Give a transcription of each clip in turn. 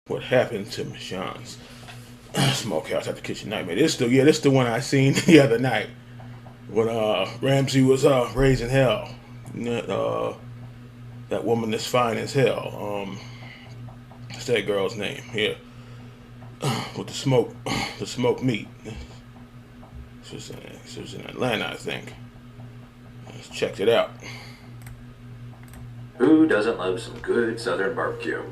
what happened to Michon's Smokehouse at the Kitchen Nightmare. This the one I seen the other night when Ramsey was raising hell. That woman that's fine as hell. What's that girl's name? Here, with the smoked meat. She was in Atlanta, I think. Let's check it out. Who doesn't love some good Southern barbecue?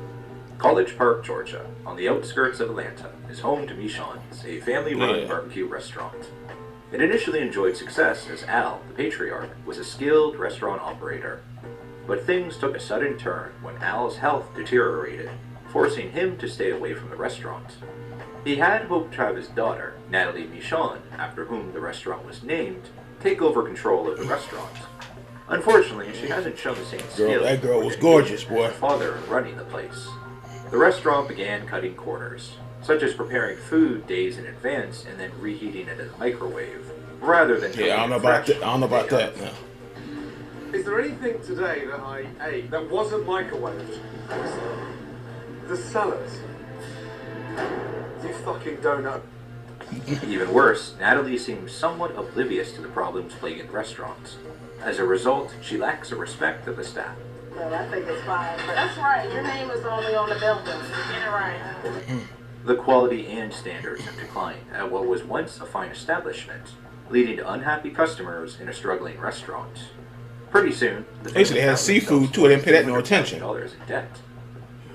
College Park, Georgia, on the outskirts of Atlanta, is home to Michon's, a family-run barbecue restaurant. It initially enjoyed success as Al, the patriarch, was a skilled restaurant operator. But things took a sudden turn when Al's health deteriorated, forcing him to stay away from the restaurant. He had hoped to have his daughter, Natalie Michon, after whom the restaurant was named, take over control of the restaurant. Unfortunately, she hasn't shown the same skill. That girl was gorgeous, boy. As her father in running the place. The restaurant began cutting corners, such as preparing food days in advance and then reheating it in the microwave, rather than I don't know about that. I don't know about that. No. Is there anything today that I ate that wasn't microwaved? The salad. You fucking don't know. Even worse, Natalie seems somewhat oblivious to the problems plaguing restaurants. As a result, she lacks a respect of the staff. Well, I think it's fine, but that's right. Your name is only on the building. Get it right. The quality and standards have declined at what was once a fine establishment, leading to unhappy customers in a struggling restaurant. Pretty soon, they said they had seafood too. I didn't pay that no attention. $200,000 in debt.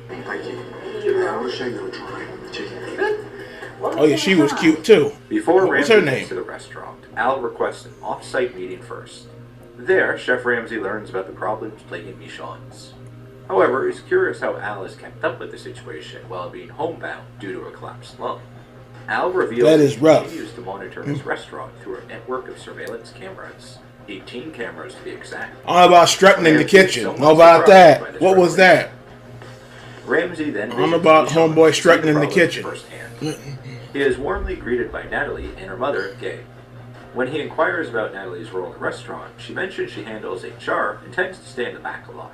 Thank you. I was ashamed of trying. Oh yeah, she was cute too. Before What's Ramsey her name? gets to the restaurant, Al requests an off-site meeting first. There, Chef Ramsey learns about the problems plaguing Michon's. However, he's curious how Al has kept up with the situation while being homebound due to a collapsed lung. Al reveals that is rough. He continues to monitor his restaurant through a network of surveillance cameras. 18 cameras to be exact. All about strutting in the kitchen. All about that. What was that? Ramsey then I'm about homeboy strutting in the kitchen. Firsthand. He is warmly greeted by Natalie and her mother, Gay. When he inquires about Natalie's role in the restaurant, she mentions she handles HR and tends to stay in the back a lot.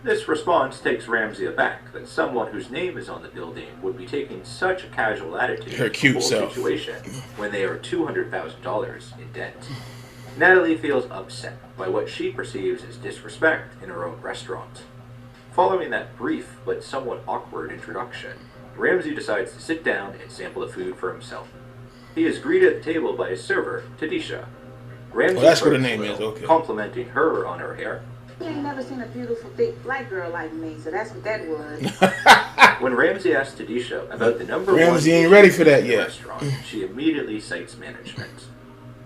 This response takes Ramsey aback that someone whose name is on the building would be taking such a casual attitude her cute to the whole self. situation when they are $200,000 in debt. Natalie feels upset by what she perceives as disrespect in her own restaurant. Following that brief but somewhat awkward introduction, Ramsey decides to sit down and sample the food for himself. He is greeted at the table by his server, Tadisha. Ramsey that's what her name is, okay. Complimenting her on her hair. You ain't never seen a beautiful, thick black girl like me, so that's what that was. When Ramsey asks Tadisha about the number Ramsey one ain't ready for that in the yet. restaurant, she immediately cites management.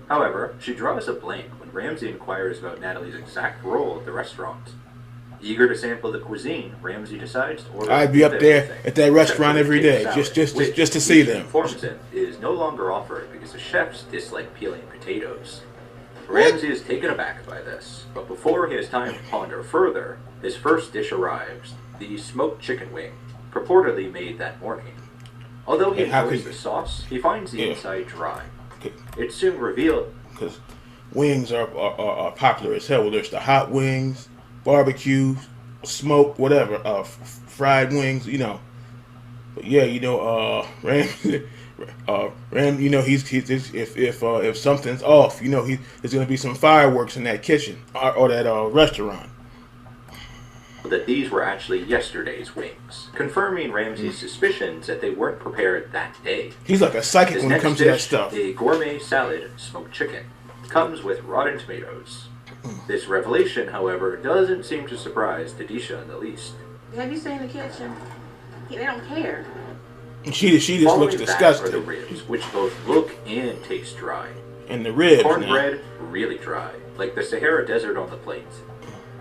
However, she draws a blank when Ramsey inquires about Natalie's exact role at the restaurant. Eager to sample the cuisine, Ramsey decides to order. I'd be up there at that restaurant every day, just to see them. Informs him is no longer offered because the chefs dislike peeling potatoes. Ramsey is taken aback by this, but before he has time to ponder further, his first dish arrives: the smoked chicken wing, purportedly made that morning. Although he enjoys the sauce, he finds the inside dry. It's soon revealed because wings are popular as hell. There's the hot wings, barbecue, smoke, whatever, fried wings, you know. But yeah, you know, Ram, you know, he's if something's off, you know, there's gonna be some fireworks in that kitchen or that restaurant. that these were actually yesterday's wings, confirming Ramsey's suspicions that they weren't prepared that day. He's like a psychic His when it next comes to that stuff. A gourmet salad, smoked chicken, comes with rotten tomatoes. This revelation, however, doesn't seem to surprise Tadisha in the least. Have you seen the kitchen? They don't care. She just looks disgusting. Are the ribs, which both look and taste dry. And the ribs, cornbread, really dry, like the Sahara Desert on the plate.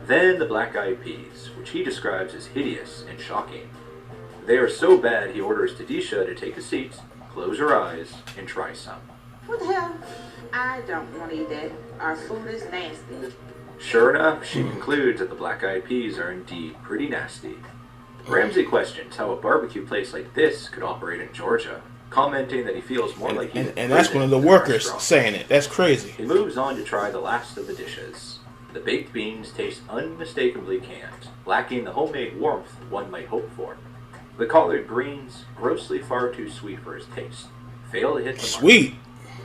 Then the black-eyed peas, which he describes as hideous and shocking. They are so bad he orders Tadisha to take a seat, close her eyes, and try some. What the hell? I don't want to eat that. Our food is nasty. Sure enough, she concludes that the black-eyed peas are indeed pretty nasty. Ramsey questions how a barbecue place like this could operate in Georgia, commenting that he feels more like he's and that's one of the workers saying it. That's crazy. He moves on to try the last of the dishes. The baked beans taste unmistakably canned, lacking the homemade warmth one might hope for. The collard greens, grossly far too sweet for his taste, fail to hit the mark. Sweet.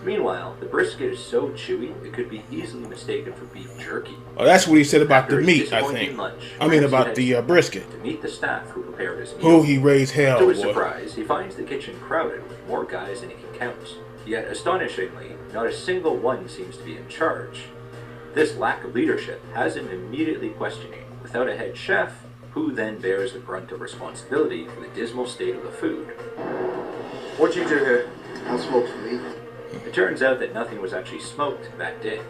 Meanwhile, the brisket is so chewy it could be easily mistaken for beef jerky. Oh, that's what he said about After the his meat, I disappointing think. lunch, I mean, Ramsay about the heads brisket. to meet the staff who prepared his meal. Who he raised hell, To his boy. surprise, he finds the kitchen crowded with more guys than he can count. Yet, astonishingly, not a single one seems to be in charge. This lack of leadership has him immediately questioning, without a head chef, who then bears the brunt of responsibility for the dismal state of the food. What do you do here? I smoke some meat. It turns out that nothing was actually smoked that day.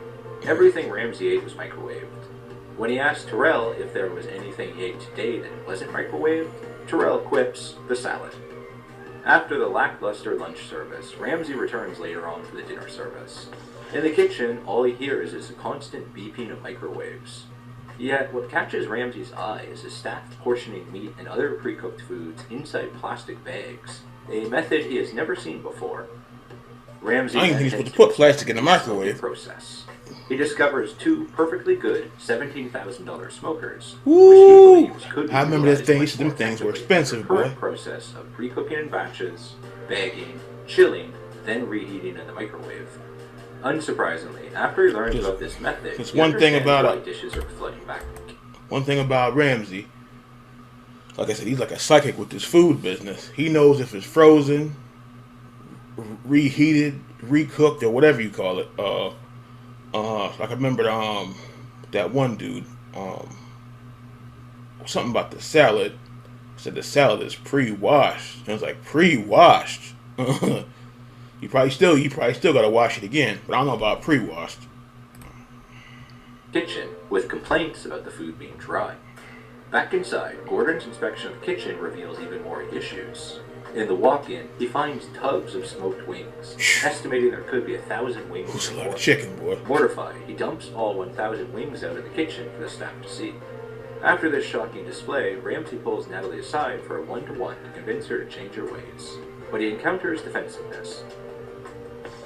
Everything Ramsay ate was microwaved. When he asked Terrell if there was anything he ate today that wasn't microwaved, Terrell quips, the salad. After the lackluster lunch service, Ramsay returns later on for the dinner service. In the kitchen, all he hears is a constant beeping of microwaves. Yet, what catches Ramsay's eye is the staff portioning meat and other pre-cooked foods inside plastic bags, a method he has never seen before. Ramsay I didn't think you're supposed to put plastic in the microwave. Process. He discovers two perfectly good $17,000 smokers, Woo! which he believes could be I remember this utilized thing. much Them more things were effectively expensive, in the current boy. process of pre-cooking in batches, bagging, chilling, then reheating in the microwave. Unsurprisingly, after he learns about this method, It's he one thing understands about why it. dishes are flooding back. One thing about Ramsay, like I said, he's like a psychic with this food business. He knows if it's frozen, reheated, recooked, or whatever you call it. Like I remember that one dude, something about the salad. Said the salad is pre-washed. And I was like, pre-washed. you probably still gotta wash it again, but I don't know about pre-washed. Kitchen, with complaints about the food being dry. Back inside, Gordon's inspection of the kitchen reveals even more issues. In the walk-in, he finds tubs of smoked wings, estimating there could be 1,000 wings. Who's a or lot more. of chicken, boy. Mortified, he dumps all 1,000 wings out in the kitchen for the staff to see. After this shocking display, Ramsay pulls Natalie aside for a one-to-one to convince her to change her ways, but he encounters defensiveness.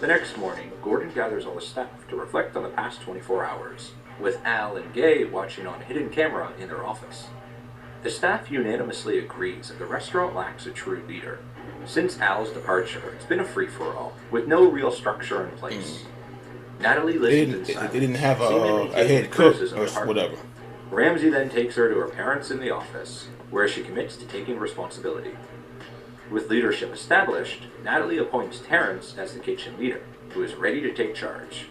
The next morning, Gordon gathers all the staff to reflect on the past 24 hours, with Al and Gay watching on hidden camera in their office. The staff unanimously agrees that the restaurant lacks a true leader. Since Al's departure, it's been a free-for-all, with no real structure in place. Natalie listens in silence, They didn't have seemingly a taking head cook criticism or to heart. whatever. Ramsay then takes her to her parents in the office, where she commits to taking responsibility. With leadership established, Natalie appoints Terrence as the kitchen leader, who is ready to take charge.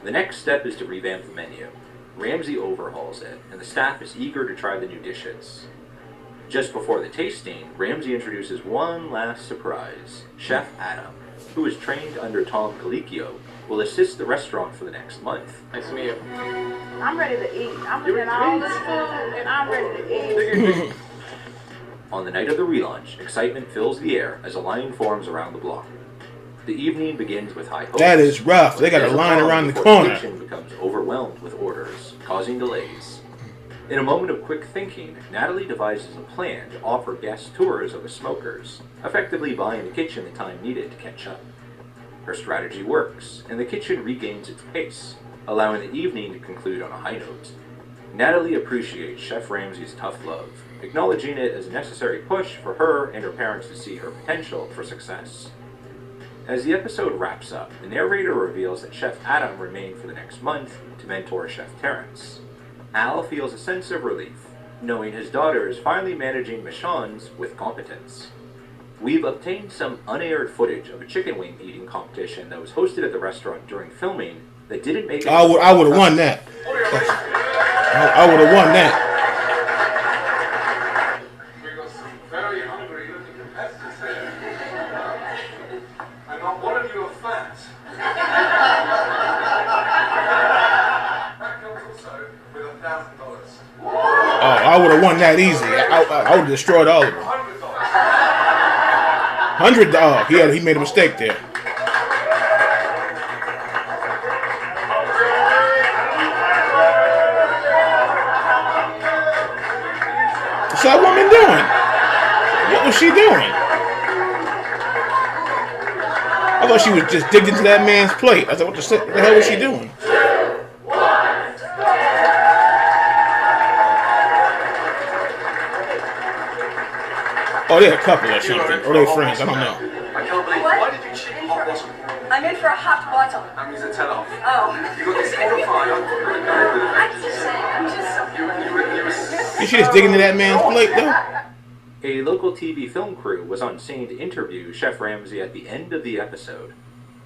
The next step is to revamp the menu. Ramsay overhauls it, and the staff is eager to try the new dishes. Just before the tasting, Ramsay introduces one last surprise. Chef Adam, who is trained under Tom Colicchio, will assist the restaurant for the next month. Nice to meet you. I'm ready to eat. I'm looking at all this food and I'm ready to eat. On the night of the relaunch, excitement fills the air as a line forms around the block. The evening begins with high hopes. That is rough. They got a There's line problem around the before corner. The kitchen becomes overwhelmed with orders, causing delays. In a moment of quick thinking, Natalie devises a plan to offer guests tours of the smokers, effectively buying the kitchen the time needed to catch up. Her strategy works, and the kitchen regains its pace, allowing the evening to conclude on a high note. Natalie appreciates Chef Ramsay's tough love, acknowledging it as a necessary push for her and her parents to see her potential for success. As the episode wraps up, the narrator reveals that Chef Adam remained for the next month to mentor Chef Terrence. Al feels a sense of relief, knowing his daughter is finally managing Michon's with competence. We've obtained some unaired footage of a chicken wing eating competition that was hosted at the restaurant during filming that didn't make it. I would have won that. I would have won that. We've got some very hungry looking competitors here. And not one of you are fat. That comes also with $1,000. Oh, I would have won that easy. I would have destroyed all of them. $100. $100. He made a mistake there. What's that woman doing? What was she doing? I thought she was just digging into that man's plate. I thought, what the hell was she doing? Oh, they're a couple or something. Or they're friends. I don't know. I can't believe. What? Why did you cheat hot water? I'm in for a hot bottle. That means a tell-off. Oh. You got this on fire. I'm just saying. You should just dig into that man's plate, though. A local TV film crew was on scene to interview Chef Ramsay at the end of the episode.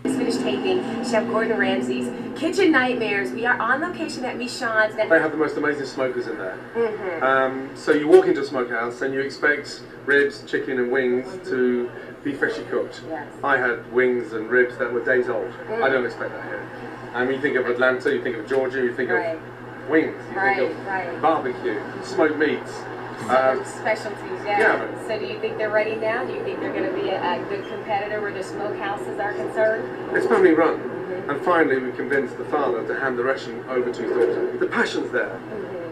Just finished taping Chef Gordon Ramsay's Kitchen Nightmares. We are on location at Michon's. They have the most amazing smokers in there. So you walk into a smokehouse and you expect ribs, chicken and wings to be freshly cooked. Yes. I had wings and ribs that were days old. I don't expect that here. You think of Atlanta, you think of Georgia, you think Right. of wings, you think of barbecue, smoked meats. Specialties, yeah. Yeah, So do you think they're ready now? Do you think they're going to be a good competitor where the smokehouses are concerned? It's family run. And finally we convinced the father to hand the restaurant over to his daughter. The passion's there,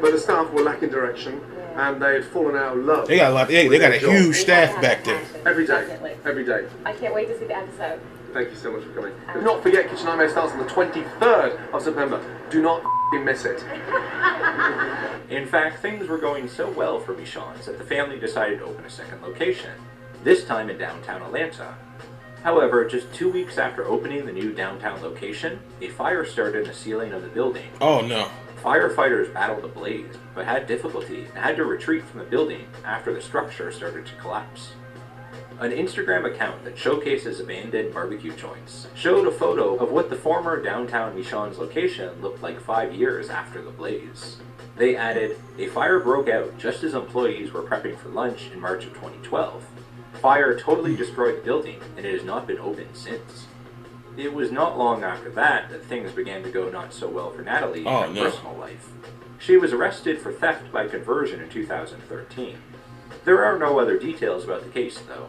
but the staff were lacking direction and they had fallen out of love. They got a lot. They got a huge staff back there. Every day. Definitely. Every day. I can't wait to see the episode. Thank you so much for coming. Do not forget, Kitchen Nightmare starts on the 23rd of September. Do not miss it. In fact, things were going so well for Michon's that the family decided to open a second location, this time in downtown Atlanta. However, just 2 weeks after opening the new downtown location, a fire started in the ceiling of the building. Oh no. Firefighters battled the blaze, but had difficulty and had to retreat from the building after the structure started to collapse. An Instagram account that showcases abandoned barbecue joints showed a photo of what the former downtown Michon's location looked like 5 years after the blaze. They added, "A fire broke out just as employees were prepping for lunch in March of 2012. Fire totally destroyed the building, and it has not been opened since." It was not long after that things began to go not so well for Natalie in her personal life. She was arrested for theft by conversion in 2013. There are no other details about the case, though.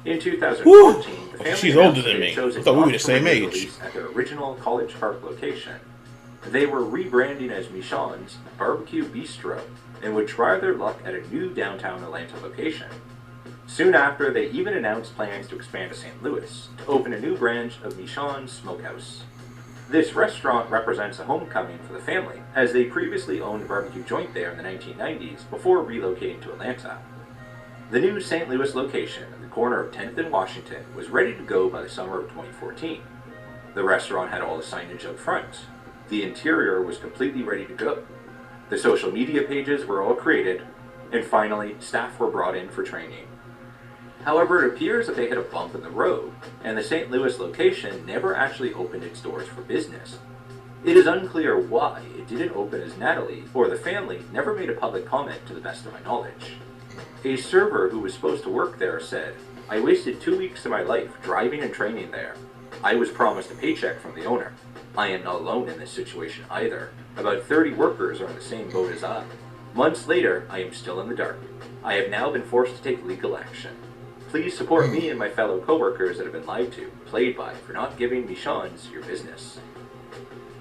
In 2014, the family She's older than me. chose I thought we were the same not to age. release at their original College Park location. They were rebranding as Michon's Barbecue Bistro and would try their luck at a new downtown Atlanta location. Soon after, they even announced plans to expand to St. Louis to open a new branch of Michon's Smokehouse. This restaurant represents a homecoming for the family, as they previously owned a barbecue joint there in the 1990s before relocating to Atlanta. The new St. Louis location at the corner of 10th and Washington was ready to go by the summer of 2014. The restaurant had all the signage up front. The interior was completely ready to go. The social media pages were all created, and finally, staff were brought in for training. However, it appears that they hit a bump in the road, and the St. Louis location never actually opened its doors for business. It is unclear why it didn't open, as Natalie or the family never made a public comment to the best of my knowledge. A server who was supposed to work there said, "I wasted 2 weeks of my life driving and training there. I was promised a paycheck from the owner. I am not alone in this situation either. About 30 workers are in the same boat as I. Months later, I am still in the dark. I have now been forced to take legal action. Please support me and my fellow coworkers that have been lied to, played by, for not giving Michon's your business."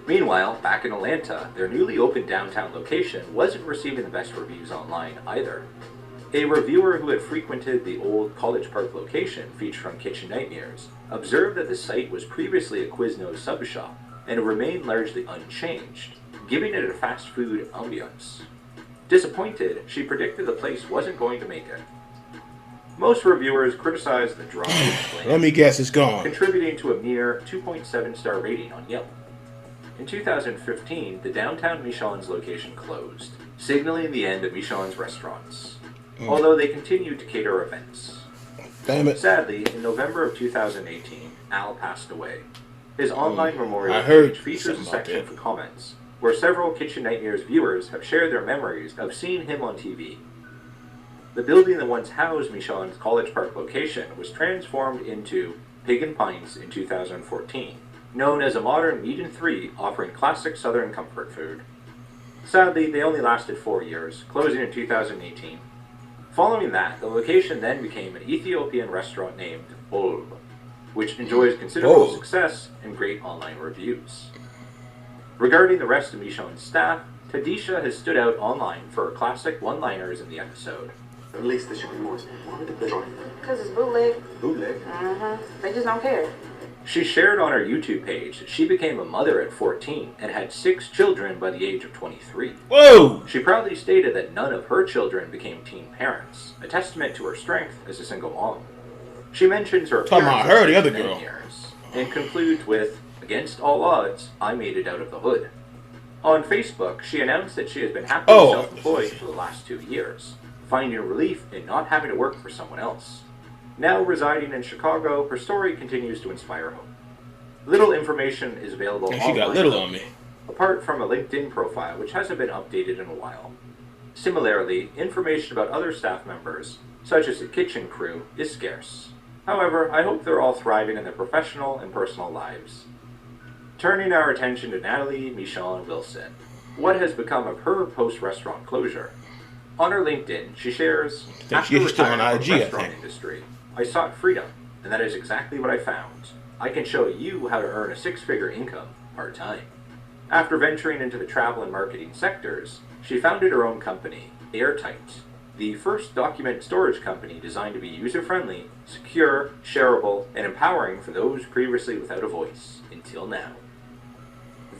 Meanwhile, back in Atlanta, their newly opened downtown location wasn't receiving the best reviews online either. A reviewer who had frequented the old College Park location featured on Kitchen Nightmares observed that the site was previously a Quiznos sub shop and remained largely unchanged, giving it a fast food ambiance. Disappointed, she predicted the place wasn't going to make it. Most reviewers criticized the drop in flames, Let me guess, it's gone. contributing to a mere 2.7-star rating on Yelp. In 2015, the downtown Michon's location closed, signaling the end of Michon's restaurants, although they continued to cater events. Damn it. Sadly, in November of 2018, Al passed away. His online memorial I heard page features a something about section that. for comments, where several Kitchen Nightmares viewers have shared their memories of seeing him on TV. The building that once housed Michon's College Park location was transformed into Pig and Pints in 2014, known as a modern meat and three offering classic Southern comfort food. Sadly, they only lasted 4 years, closing in 2018. Following that, the location then became an Ethiopian restaurant named Olb, which enjoys considerable success and great online reviews. Regarding the rest of Michon's staff, Tadisha has stood out online for her classic one-liners in the episode. At least there should be more. Why did they join? Because it's bootleg. Bootleg? They just don't care. She shared on her YouTube page that she became a mother at 14 and had 6 children by the age of 23. Whoa! She proudly stated that none of her children became teen parents, a testament to her strength as a single mom. She mentions her Talking about appearance her, the of other 9 girl. years, and concludes with, "Against all odds, I made it out of the hood." On Facebook, she announced that she has been happily self-employed for the last 2 years, finding relief in not having to work for someone else. Now residing in Chicago, her story continues to inspire hope. Little information is available And she got little on me. apart from a LinkedIn profile which hasn't been updated in a while. Similarly, information about other staff members, such as the kitchen crew, is scarce. However, I hope they're all thriving in their professional and personal lives. Turning our attention to Natalie Michon Wilson, what has become of her post-restaurant closure? On her LinkedIn, she shares, "After she's still on retiring from IG, the I restaurant think. industry, I sought freedom, and that is exactly what I found. I can show you how to earn a 6-figure income part-time." After venturing into the travel and marketing sectors, she founded her own company, Airtight, the first document storage company designed to be user-friendly, secure, shareable, and empowering for those previously without a voice, until now.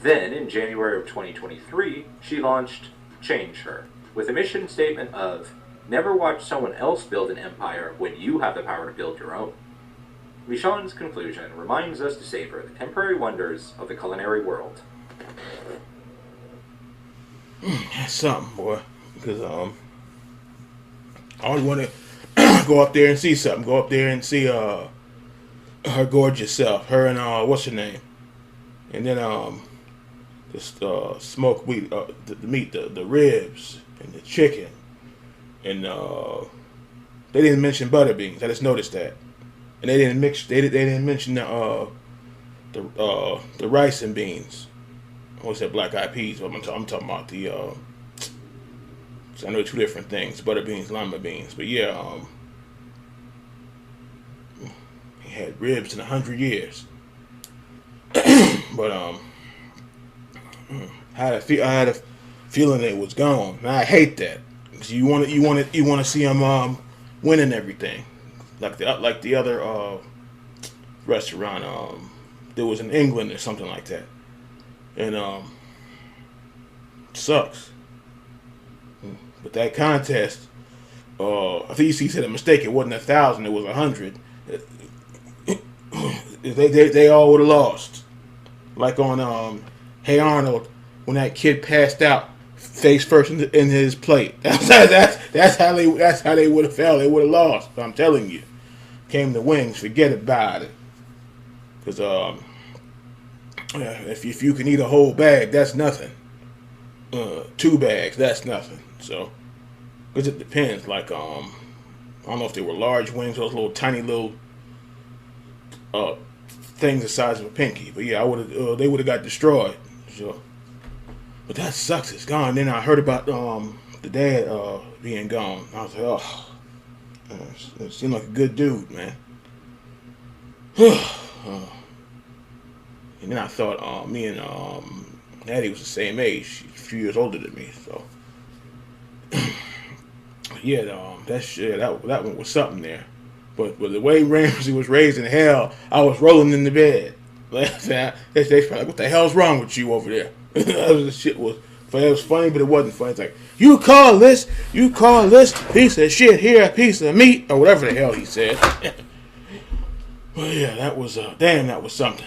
Then, in January of 2023, she launched Change Her, with a mission statement of, "Never watch someone else build an empire when you have the power to build your own." Michon's conclusion reminds us to savor the temporary wonders of the culinary world. That's something, boy. Because I always want to go up there and see something. Go up there and see her gorgeous self. Her and what's her name? And then just smoked meat, the meat, the ribs and the chicken, and they didn't mention butter beans. I just noticed that, and they didn't mention the rice and beans. I said black eyed peas. But I'm talking about the. So I know 2 different things: butter beans, lima beans. But yeah, he had ribs in 100 years. But I had a feeling it was gone. And I hate that. 'Cause you want to see him winning everything, like the other restaurant that was in England or something like that, and sucks. But that contest, I think he said a mistake. It wasn't 1,000. It was 100. They all would have lost. Like on Hey Arnold, when that kid passed out face first in his plate. That's how they would have fell. They would have lost. I'm telling you. Came the wings. Forget about it. Because if you can eat a whole bag, that's nothing. 2 bags, that's nothing. So, because it depends. Like I don't know if they were large wings, those little tiny little things the size of a pinky. But yeah, they would have got destroyed. So, but that sucks. It's gone. Then I heard about the dad being gone. I was like, oh, it seemed like a good dude, man. And then I thought me and Natty was the same age. She's a few years older than me. So yeah, that one was something there. But the way Ramsey was raised in hell, I was rolling in the bed. They probably like, what the hell's wrong with you over there? It was funny, but it wasn't funny. It's like, you call this piece of shit here a piece of meat, or whatever the hell he said. Well, yeah, that was, damn, that was something.